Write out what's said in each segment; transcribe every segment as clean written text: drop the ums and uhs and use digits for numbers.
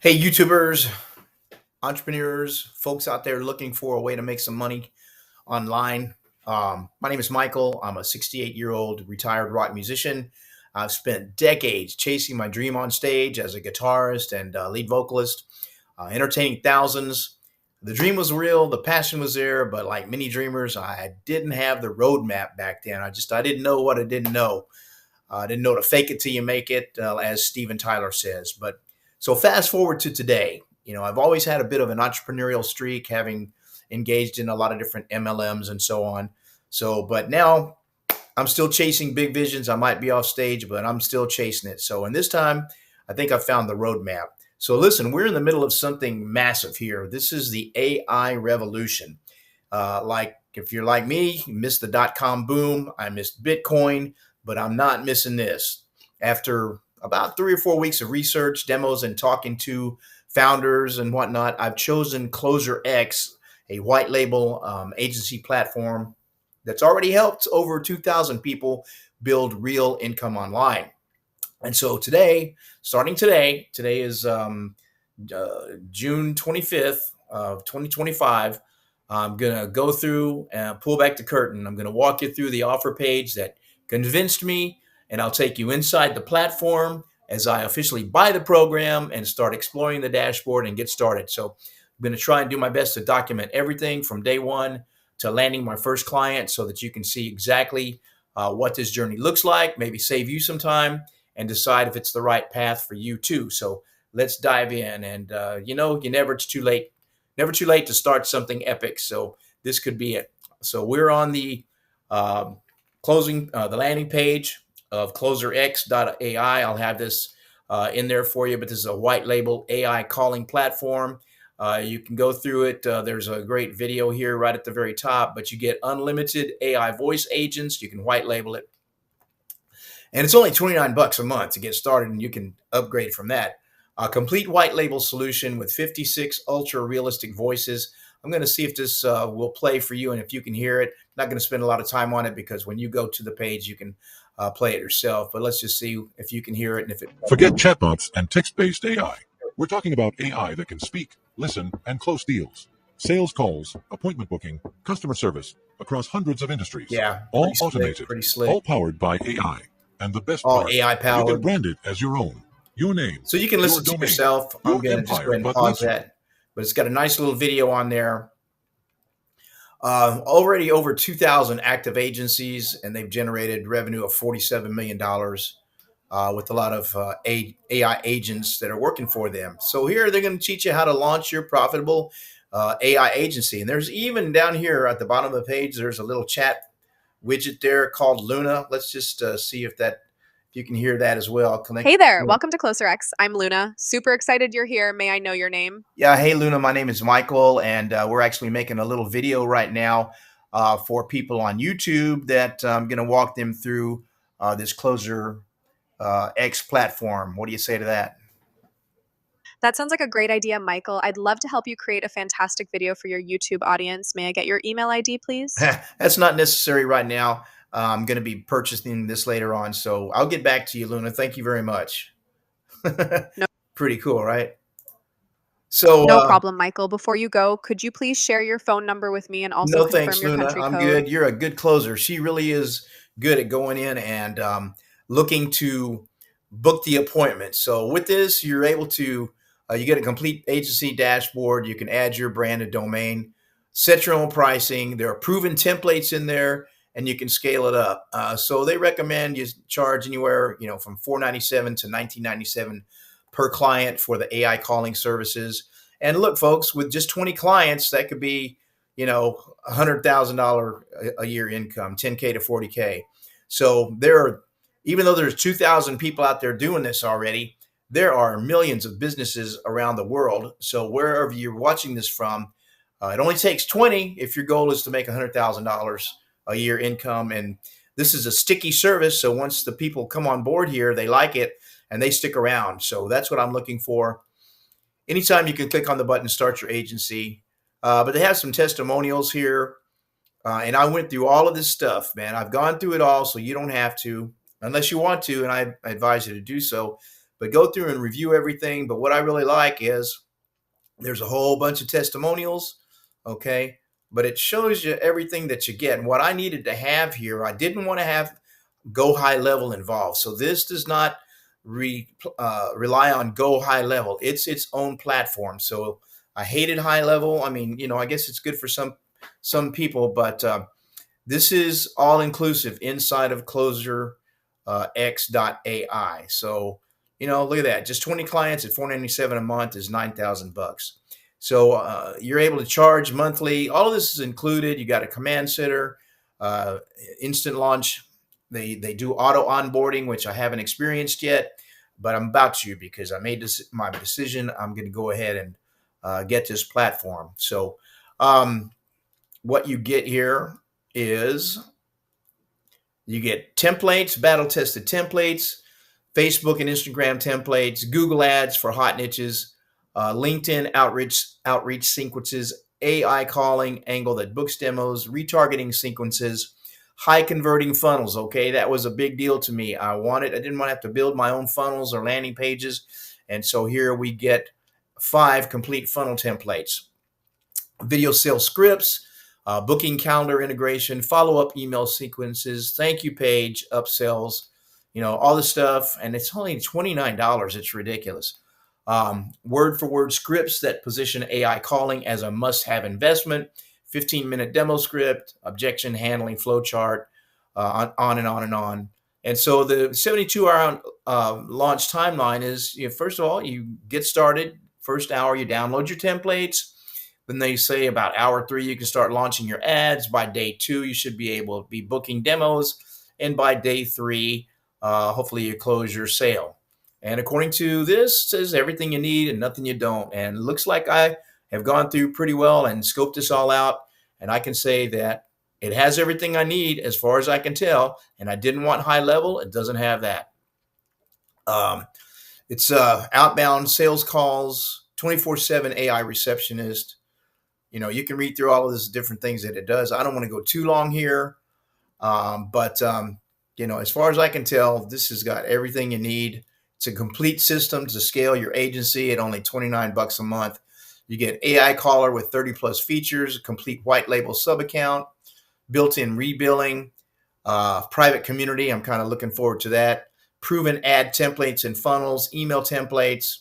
Hey, YouTubers, entrepreneurs, folks out there looking for a way to make some money online. My name is Michael. I'm a 68-year-old retired rock musician. I've spent decades chasing my dream on stage as a guitarist and lead vocalist, entertaining thousands. The dream was real, the passion was there, but like many dreamers, I didn't have the roadmap back then. I didn't know what I didn't know. I didn't know to fake it till you make it, as Steven Tyler says. But so fast forward to today. I've always had a bit of an entrepreneurial streak, having engaged in a lot of different MLMs and so on. But now I'm still chasing big visions. I might be off stage, but I'm still chasing it. So, in this time, I think I found the roadmap. So, listen, we're in the middle of something massive here. This is the AI revolution. Like, if you're like me, you missed the dot-com boom. I missed Bitcoin, but I'm not missing this. After about 3 or 4 weeks of research, demos, and talking to founders and whatnot, I've chosen CloserX, a white label agency platform that's already helped over 2,000 people build real income online. And so today, starting today is June 25th of 2025. I'm going to go through and pull back the curtain. I'm going to walk you through the offer page that convinced me, and I'll take you inside the platform as I officially buy the program and start exploring the dashboard and get started. So I'm going to try and do my best to document everything from day one to landing my first client so that you can see exactly what this journey looks like, maybe save you some time and decide if it's the right path for you too. So let's dive in. And it's never too late to start something epic. So this could be it. So we're on the the landing page of CloserX.AI. I'll have this in there for you, but this is a white label AI calling platform. You can go through it. There's a great video here right at the very top, but you get unlimited AI voice agents. You can white label it. And it's only $29 a month to get started, and you can upgrade from that. A complete white label solution with 56 ultra realistic voices. I'm going to see if this will play for you and if you can hear it. I'm not going to spend a lot of time on it because when you go to the page, you can play it yourself. But let's just see if you can hear it and if it. Forget chatbots and text-based AI. We're talking about AI that can speak, listen, and close deals. Sales calls, appointment booking, customer service across hundreds of industries. Yeah, all pretty slick, automated, pretty slick. all powered by AI. And the best All part, AI you can powered. brand it as your own. Your name. So you can your listen to domain, yourself. I'm your going to just go empire, ahead and but pause listen. that. But it's got a nice little video on there. Already over 2,000 active agencies, and they've generated revenue of $47 million with a lot of AI agents that are working for them. So here they're going to teach you how to launch your profitable AI agency. And there's even down here at the bottom of the page, there's a little chat widget there called Luna. Let's just see if you can hear that as well. Hey there, welcome to CloserX. I'm Luna. Super excited you're here. May I know your name? Yeah, hey Luna, my name is Michael, and we're actually making a little video right now for people on YouTube that I'm going to walk them through this Closer X platform. What do you say to that? That sounds like a great idea, Michael. I'd love to help you create a fantastic video for your YouTube audience. May I get your email ID, please? That's not necessary right now. I'm going to be purchasing this later on, so I'll get back to you, Luna. Thank you very much. No. Pretty cool, right? So no problem, Michael. Before you go, could you please share your phone number with me and also no confirm thanks, your Luna. country I'm code? good. You're a good closer. She really is good at going in and looking to book the appointment. So with this, you're able to you get a complete agency dashboard. You can add your brand and domain, set your own pricing. There are proven templates in there, and you can scale it up. So they recommend you charge anywhere from $497 to $1997 per client for the AI calling services. And look, folks, with just 20 clients, that could be $100,000 a year income, 10K to 40K. So even though there's 2,000 people out there doing this already, there are millions of businesses around the world. So wherever you're watching this from, it only takes 20 if your goal is to make $100,000 a year income. And this is a sticky service. So once the people come on board here, they like it and they stick around. So that's what I'm looking for. Anytime you can click on the button, start your agency. But they have some testimonials here. And I went through all of this stuff, man. I've gone through it all, so you don't have to, unless you want to, and I advise you to do so. but go through and review everything. But what I really like is there's a whole bunch of testimonials, okay? But it shows you everything that you get. And what I needed to have here, I didn't want to have Go High Level involved. So this does not rely on Go High Level. It's its own platform. So I hated High Level. I mean, I guess it's good for some people, but this is all inclusive inside of CloserX.AI. So, look at that. Just 20 clients at $497 a month is $9,000. So you're able to charge monthly. All of this is included. You got a command center, uh, instant launch. They do auto onboarding, which I haven't experienced yet, but I'm about to because I made my decision. I'm going to go ahead and get this platform. So what you get here is you get templates, battle tested templates, Facebook and Instagram templates, Google ads for hot niches, LinkedIn outreach sequences, AI calling angle that books demos, retargeting sequences, high converting funnels. Okay, that was a big deal to me. I didn't want to have to build my own funnels or landing pages. And so here we get 5 complete funnel templates, video sales scripts, booking calendar integration, follow-up email sequences, thank you page, upsells, all this stuff. And it's only $29. It's ridiculous. Word for word scripts that position AI calling as a must-have investment, 15-minute demo script, objection handling flowchart, on and on and on. And so the 72-hour launch timeline is, first of all, you get started. First hour, you download your templates. Then they say about hour 3, you can start launching your ads. By day 2, you should be able to be booking demos. And by day 3, hopefully you close your sale. And according to this, it says everything you need and nothing you don't. And it looks like I have gone through pretty well and scoped this all out. And I can say that it has everything I need as far as I can tell. And I didn't want high level. It doesn't have that. It's outbound sales calls, 24/7 AI receptionist. You can read through all of these different things that it does. I don't want to go too long here. But as far as I can tell, this has got everything you need. It's a complete system to scale your agency at only $29 a month. You get AI caller with 30 plus features, a complete white label sub account, built-in rebilling, private community. I'm kind of looking forward to that. Proven ad templates and funnels, email templates,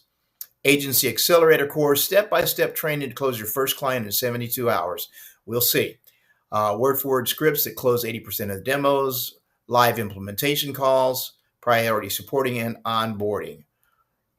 agency accelerator course, step-by-step training to close your first client in 72 hours. We'll see. Word-for-word scripts that close 80% of the demos, live implementation calls, priority supporting and onboarding,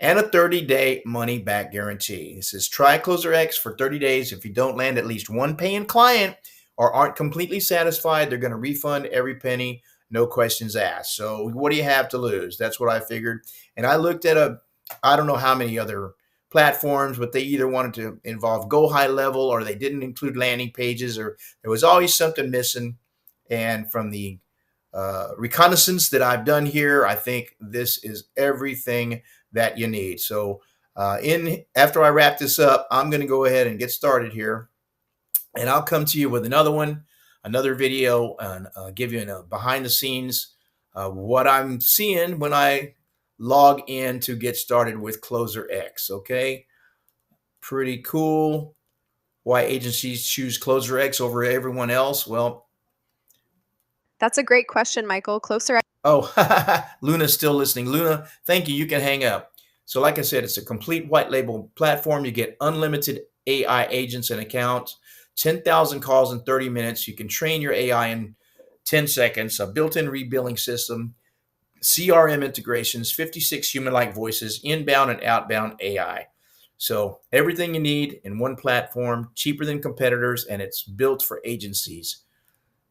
and a 30-day money-back guarantee. It says try CloserX for 30 days. If you don't land at least one paying client or aren't completely satisfied, they're going to refund every penny, no questions asked. So what do you have to lose? That's what I figured. And I looked at I don't know how many other platforms, but they either wanted to involve Go High Level or they didn't include landing pages, or there was always something missing. And from the reconnaissance that I've done here, I think this is everything that you need. So after I wrap this up, I'm going to go ahead and get started here, and I'll come to you with another video, and give you a behind the scenes what I'm seeing when I log in to get started with CloserX. Okay, pretty cool. Why agencies choose CloserX over everyone else? Well, That's a great question, Michael. CloserX. oh, Luna's still listening. Luna, thank you. You can hang up. So like I said, it's a complete white label platform. You get unlimited AI agents and accounts, 10,000 calls in 30 minutes. You can train your AI in 10 seconds, a built-in rebilling system, CRM integrations, 56 human-like voices, inbound and outbound AI. So everything you need in one platform, cheaper than competitors, and it's built for agencies.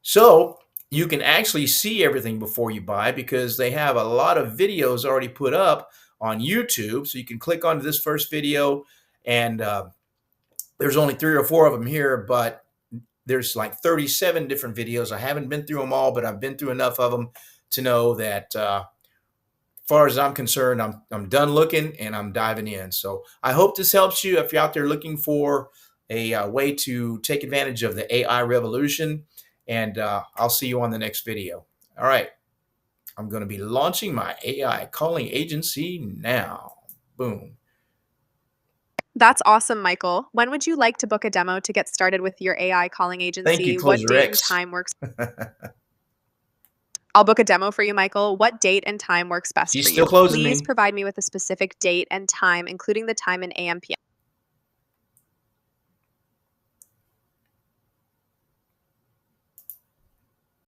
So you can actually see everything before you buy because they have a lot of videos already put up on YouTube. So you can click onto this first video, and there's only 3 or 4 of them here, but there's like 37 different videos. I haven't been through them all, but I've been through enough of them to know that as far as I'm concerned, I'm done looking and I'm diving in. So I hope this helps you if you're out there looking for a way to take advantage of the AI revolution. And I'll see you on the next video. All right. I'm going to be launching my AI calling agency now. Boom. That's awesome, Michael. When would you like to book a demo to get started with your AI calling Thank you, agency? What date and CloserX. time works? I'll book a demo for you, Michael. What date and time works best She's for still you? closing Please me. provide me with a specific date and time, including the time in AM, PM.